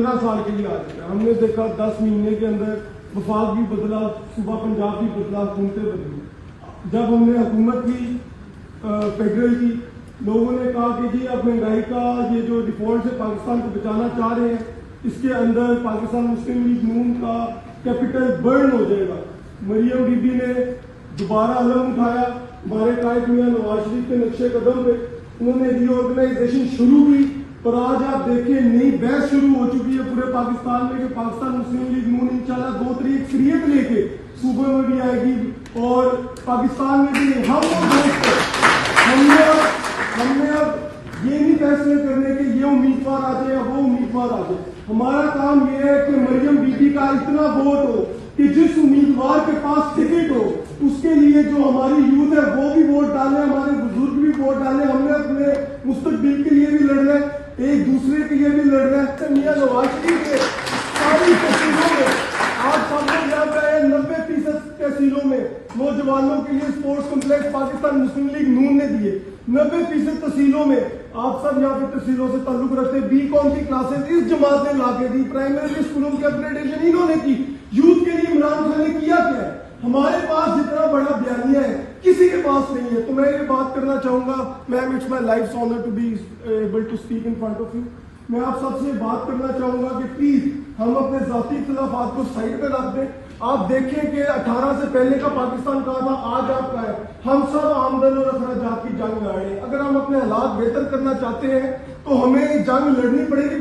15 साल के लिए आ चुका है। हमने देखा 10 महीने के अंदर वफाक भी बदला, सूबा पंजाब भी बदला, हुकूमतें बदली। जब हमने हुकूमत की फेडरल की, लोगों ने कहा कि जी अब महंगाई का ये जो डिफॉल्ट से पाकिस्तान को बचाना चाह रहे हैं, इसके अंदर पाकिस्तान मुस्लिम लीग नून का कैपिटल बर्न हो जाएगा। मरियम बीबी ने दोबारा अलम उठाया हमारे कायद मियां नवाज शरीफ के नक्शे कदम पे, उन्होंने रीऑर्गेनाइजेशन शुरू की। और आज आप देखिए नई बहस शुरू हो चुकी है पूरे पाकिस्तान में कि पाकिस्तान मुस्लिम लीग नून इंशाल्लाह 2 तारीख शरीयत लेके सूबे में भी आएगी और पाकिस्तान में भी। हम हमने अब ये नहीं फैसले करने के ये उम्मीदवार आ जाए या वो उम्मीदवार आ जाए। हमारा काम ये है कि मरियम बीबी का इतना वोट हो कि जिस उम्मीदवार के पास टिकट हो उसके लिए जो हमारी यूथ है वो भी वोट डाले, हमारे बुजुर्ग भी वोट डाले। हमने अपने मुस्तकबिल के लिए भी लड़ना है, एक दूसरे के लिए भी लड़ना है। मियां नवाज शरीफ के सारी तहसीलों में आज सब लोग याद रहे हैं 90% तहसीलों में नौजवानों के लिए स्पोर्ट्स कॉम्प्लेक्स पाकिस्तान मुस्लिम लीग नून ने दिए। 90% तहसीलों में आप सब यहाँ पे तहसीलों से ताल्लुक रखते हैं, बीकॉम की क्लासेस इस जमात ने लाके दी, प्राइमरी स्कूलों की अपग्रेडेशन इन्होंने की। यूथ के लिए इमरान खान ने किया क्या है? हमारे पास जितना बड़ा बयानिया है किसी के पास नहीं है। तो मैं ये बात करना चाहूंगा, ma'am it's my life honour to be able to speak in front of you. मैं आप सबसे बात करना चाहूंगा कि प्लीज हम अपने जाती इख्तिलाफात को साइड पे रख दें। आप देखें कि 18 से पहले का पाकिस्तान कहा था, आज आपका है। हम सब आमदन और अखराजात की जंग लड़ रहे हैं। अगर हम अपने हालात बेहतर करना चाहते हैं तो हमें जंग लड़नी पड़ेगी।